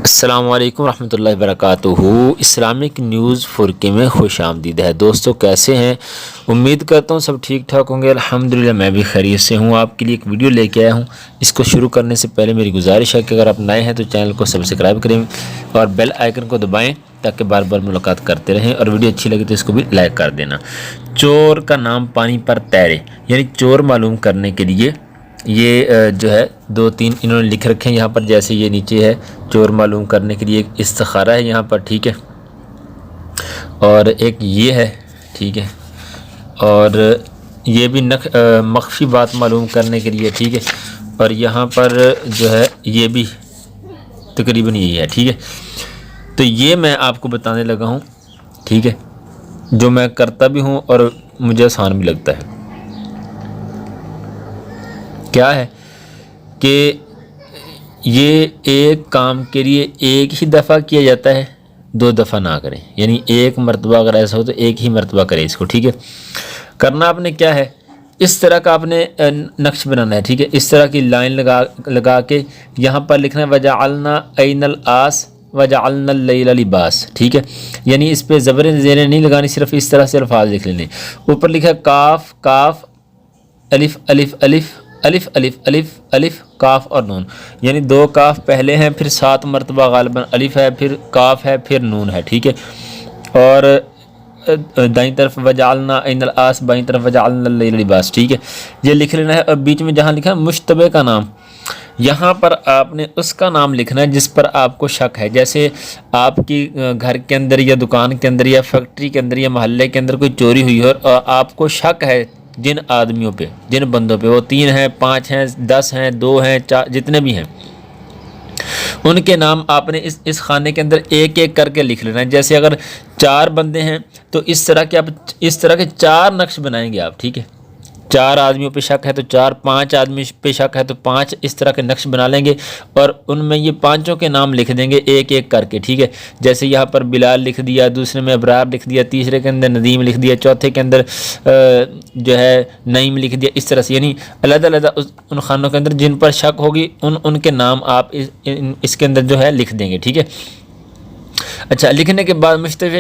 السلام علیکم ورحمۃ اللہ وبرکاتہ۔ اسلامک نیوز فرقے میں خوش آمدید ہے دوستو، کیسے ہیں؟ امید کرتا ہوں سب ٹھیک ٹھاک ہوں گے۔ الحمدللہ میں بھی خیریت سے ہوں۔ آپ کے لیے ایک ویڈیو لے کے آیا ہوں۔ اس کو شروع کرنے سے پہلے میری گزارش ہے کہ اگر آپ نئے ہیں تو چینل کو سبسکرائب کریں اور بیل آئیکن کو دبائیں تاکہ بار بار ملاقات کرتے رہیں، اور ویڈیو اچھی لگے تو اس کو بھی لائک کر دینا۔ چور کا نام پانی پر تیرے، یعنی چور معلوم کرنے کے لیے یہ جو ہے دو تین انہوں نے لکھ رکھے ہیں یہاں پر، جیسے یہ نیچے ہے چور معلوم کرنے کے لیے ایک استخارہ ہے یہاں پر، ٹھیک ہے، اور ایک یہ ہے، ٹھیک ہے، اور یہ بھی مخفی بات معلوم کرنے کے لیے، ٹھیک ہے، اور یہاں پر جو ہے یہ بھی تقریباً یہی ہے، ٹھیک ہے۔ تو یہ میں آپ کو بتانے لگا ہوں، ٹھیک ہے، جو میں کرتا بھی ہوں اور مجھے آسان بھی لگتا ہے۔ کیا ہے کہ یہ ایک کام کے لیے ایک ہی دفعہ کیا جاتا ہے، دو دفعہ نہ کریں، یعنی ایک مرتبہ اگر ایسا ہو تو ایک ہی مرتبہ کریں اس کو، ٹھیک ہے۔ کرنا آپ نے کیا ہے، اس طرح کا آپ نے نقش بنانا ہے، ٹھیک ہے، اس طرح کی لائن لگا کے یہاں پر لکھنا ہے وَجَعَلْنَا أَيْنَ الْآسِ وَجَعَلْنَا اللَّيْلَ لِبَاسٍ، ٹھیک ہے، یعنی اس پہ زبریں زیریں نہیں لگانی، صرف اس طرح سے الفاظ لکھ لینے۔ اوپر لکھا کاف کاف الف الف الف الف الف الف الف کاف اور نون، یعنی دو کاف پہلے ہیں، پھر 7 مرتبہ غالباً الف ہے، پھر کاف ہے، پھر نون ہے، ٹھیک ہے، اور دائیں طرف وجعلنا این الاس، بائیں طرف وجعلنا اللیل لباس، ٹھیک ہے، یہ لکھ لینا ہے۔ اور بیچ میں جہاں لکھا ہے مشتبہ کا نام، یہاں پر آپ نے اس کا نام لکھنا ہے جس پر آپ کو شک ہے، جیسے آپ کی گھر کے اندر یا دکان کے اندر یا فیکٹری کے اندر یا محلے کے اندر کوئی چوری ہوئی ہے اور آپ کو شک ہے جن آدمیوں پہ، جن بندوں پہ، وہ 3 ہیں 5 ہیں 10 ہیں 2 ہیں 4 جتنے بھی ہیں، ان کے نام آپ نے اس خانے کے اندر ایک ایک کر کے لکھ لینا ہے۔ جیسے اگر 4 بندے ہیں تو اس طرح کے 4 نقش بنائیں گے آپ، ٹھیک ہے، 4 آدمیوں پہ شک ہے تو 4، 5 آدمی پہ شک ہے تو 5، اس طرح کے نقش بنا لیں گے اور ان میں یہ 5 کے نام لکھ دیں گے ایک ایک کر کے، ٹھیک ہے۔ جیسے یہاں پر بلال لکھ دیا، دوسرے میں ابرار لکھ دیا، تیسرے کے اندر ندیم لکھ دیا، چوتھے کے اندر جو ہے نعیم لکھ دیا، اس طرح سے، یعنی علیحدہ علیحدہ ان خانوں کے اندر جن پر شک ہوگی ان کے نام آپ اس کے اندر جو ہے لکھ دیں گے، ٹھیک ہے۔ اچھا، لکھنے کے بعد مختلف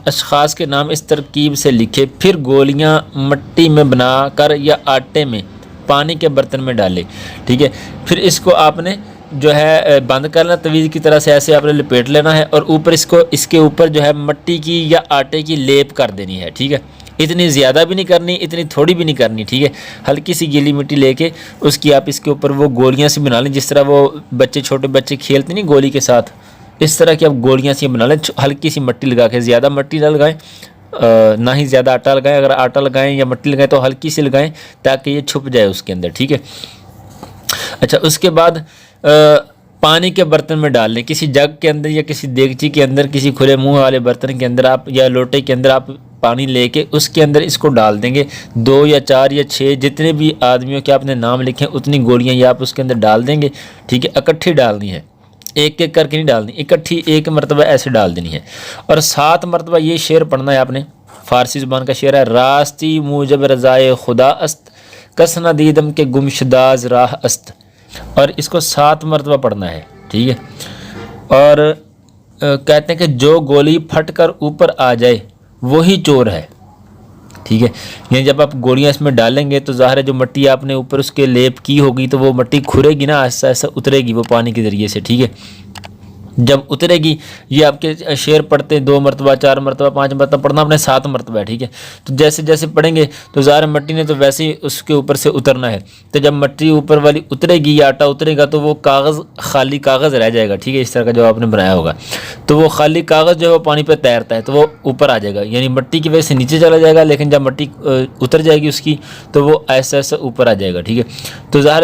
اشخاص کے نام اس ترکیب سے لکھے، پھر گولیاں مٹی میں بنا کر یا آٹے میں پانی کے برتن میں ڈالے، ٹھیک ہے، پھر اس کو آپ نے جو ہے بند کرنا، تویز کی طرح سے ایسے آپ نے لپیٹ لینا ہے اور اوپر اس کے اوپر جو ہے مٹی کی یا آٹے کی لیپ کر دینی ہے، ٹھیک ہے، اتنی زیادہ بھی نہیں کرنی، اتنی تھوڑی بھی نہیں کرنی، ٹھیک ہے، ہلکی سی گیلی مٹی لے کے اس کی آپ اس کے اوپر وہ گولیاں سے بنا لیں، جس طرح وہ چھوٹے بچے کھیلتے نہیں گولی کے ساتھ، اس طرح کی آپ گولیاں سی بنا لیں، ہلکی سی مٹی لگا کے، زیادہ مٹی نہ لگائیں، نہ ہی زیادہ آٹا لگائیں، اگر آٹا لگائیں یا مٹی لگائیں تو ہلکی سی لگائیں تاکہ یہ چھپ جائے اس کے اندر، ٹھیک ہے۔ اچھا، اس کے بعد پانی کے برتن میں ڈال لیں، کسی جگ کے اندر یا کسی دیگچی کے اندر، کسی کھلے منہ والے برتن کے اندر آپ یا لوٹے کے اندر آپ پانی لے کے اس کے اندر اس کو ڈال دیں گے، 2 یا 4 یا 6 جتنے بھی آدمیوں کے آپ نے نام لکھے ہیں اتنی گولیاں یہ آپ اس کے اندر ڈال دیں گے، ٹھیک ہے، اکٹھی ڈالنی ہے، ایک ایک کر کے نہیں ڈالنی، اکٹھی ایک مرتبہ ایسے ڈال دینی ہے، اور 7 مرتبہ یہ شعر پڑھنا ہے آپ نے، فارسی زبان کا شعر ہے، راستی موجب رضائے خدا است، کس ندیدم کے گمشداز راہ است، اور اس کو 7 مرتبہ پڑھنا ہے، ٹھیک ہے۔ اور کہتے ہیں کہ جو گولی پھٹ کر اوپر آ جائے وہی چور ہے، ٹھیک ہے، یعنی جب آپ گولیاں اس میں ڈالیں گے تو ظاہر ہے جو مٹی آپ نے اوپر اس کے لیپ کی ہوگی تو وہ مٹی کھرے گی نا، ایسا ایسا اترے گی وہ پانی کے ذریعے سے، ٹھیک ہے، جب اترے گی یہ آپ کے شعر پڑھتے 2 مرتبہ 4 مرتبہ 5 مرتبہ پڑھنا، اپنے 7 مرتبہ ہے، ٹھیک ہے، تو جیسے جیسے پڑھیں گے تو ظاہر مٹی نے تو ویسے ہی اس کے اوپر سے اترنا ہے، تو جب مٹی اوپر والی اترے گی یا آٹا اترے گا تو وہ کاغذ، خالی کاغذ رہ جائے گا، ٹھیک ہے، اس طرح کا جو آپ نے بنایا ہوگا تو وہ خالی کاغذ جو ہے وہ پانی پہ تیرتا ہے تو وہ اوپر آ جائے گا، یعنی مٹی کی وجہ سے نیچے چلا جائے گا، لیکن جب مٹی اتر جائے گی اس کی تو وہ ایسا ایسا اوپر آ جائے گا، ٹھیک ہے۔ تو ظاہر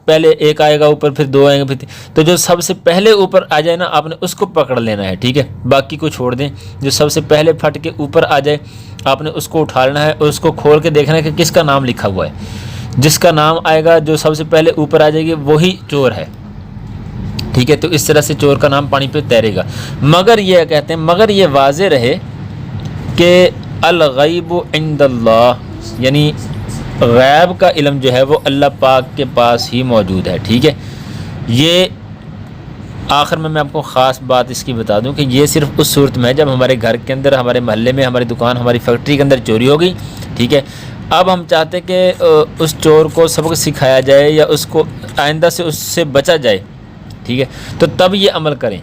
پہلے ایک آئے گا اوپر، پھر 2 آئیں گے، پھر تو جو سب سے پہلے اوپر آ جائے نا آپ نے اس کو پکڑ لینا ہے، ٹھیک ہے، باقی کو چھوڑ دیں، جو سب سے پہلے پھٹ کے اوپر آ جائے آپ نے اس کو اٹھا لینا ہے اور اس کو کھول کے دیکھنا ہے کہ کس کا نام لکھا ہوا ہے، جس کا نام آئے گا جو سب سے پہلے اوپر آ جائے گی وہی چور ہے، ٹھیک ہے۔ تو اس طرح سے چور کا نام پانی پہ تیرے گا، مگر یہ کہتے ہیں مگر یہ واضح رہے کہ الغیب عند اللہ، یعنی غیب کا علم جو ہے وہ اللہ پاک کے پاس ہی موجود ہے، ٹھیک ہے، یہ آخر میں آپ کو خاص بات اس کی بتا دوں کہ یہ صرف اس صورت میں ہے جب ہمارے گھر کے اندر، ہمارے محلے میں، ہماری دکان، ہماری فیکٹری کے اندر چوری ہوگی، ٹھیک ہے۔ اب ہم چاہتے کہ اس چور کو سبق سکھایا جائے یا اس کو آئندہ سے اس سے بچا جائے، ٹھیک ہے، تو تب یہ عمل کریں،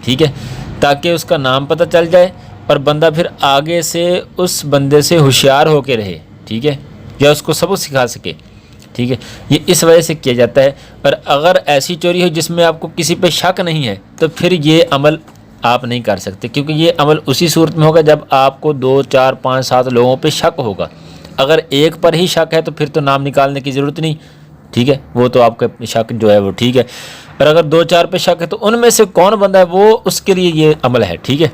ٹھیک ہے، تاکہ اس کا نام پتہ چل جائے اور بندہ پھر آگے سے اس بندے سے ہوشیار ہو کے رہے، ٹھیک ہے، یا اس کو سبق سکھا سکے، ٹھیک ہے۔ یہ اس وجہ سے کیا جاتا ہے۔ اور اگر ایسی چوری ہو جس میں آپ کو کسی پہ شک نہیں ہے تو پھر یہ عمل آپ نہیں کر سکتے، کیونکہ یہ عمل اسی صورت میں ہوگا جب آپ کو 2 4 5 7 لوگوں پہ شک ہوگا۔ اگر ایک پر ہی شک ہے تو پھر تو نام نکالنے کی ضرورت نہیں، ٹھیک ہے، وہ تو آپ کا شک جو ہے وہ ٹھیک ہے۔ اور اگر 2 4 پہ شک ہے تو ان میں سے کون بندہ ہے وہ اس کے لیے یہ عمل ہے، ٹھیک ہے۔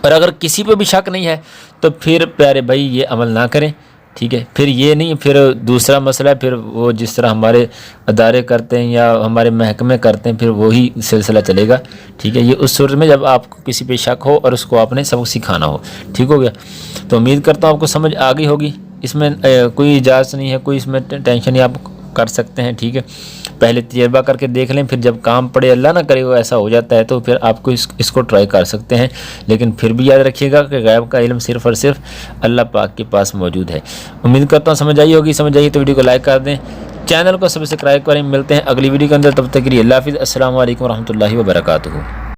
اور اگر کسی پہ بھی شک نہیں ہے تو پھر پیارے بھائی یہ عمل نہ کریں، ٹھیک ہے۔ پھر یہ نہیں، پھر دوسرا مسئلہ ہے، پھر وہ جس طرح ہمارے ادارے کرتے ہیں یا ہمارے محکمے کرتے ہیں، پھر وہی سلسلہ چلے گا، ٹھیک ہے۔ یہ اس صورت میں جب آپ کو کسی پہ شک ہو اور اس کو آپ نے سبق سکھانا ہو، ٹھیک ہو گیا۔ تو امید کرتا ہوں آپ کو سمجھ آ گئی ہوگی، اس میں کوئی اجازت نہیں ہے، کوئی اس میں ٹینشن نہیں، آپ کر سکتے ہیں، ٹھیک ہے۔ پہلے تجربہ کر کے دیکھ لیں، پھر جب کام پڑے، اللہ نہ کرے وہ ایسا ہو جاتا ہے تو پھر آپ کو اس کو ٹرائی کر سکتے ہیں، لیکن پھر بھی یاد رکھیے گا کہ غیب کا علم صرف اور صرف اللہ پاک کے پاس موجود ہے۔ امید کرتا ہوں سمجھ آئی ہوگی، سمجھ آئی تو ویڈیو کو لائک کر دیں، چینل کو سبسکرائب کریں۔ ملتے ہیں اگلی ویڈیو کے اندر، تب تک کے لیے اللہ حافظ، السلام علیکم ورحمۃ اللہ وبرکاتہ۔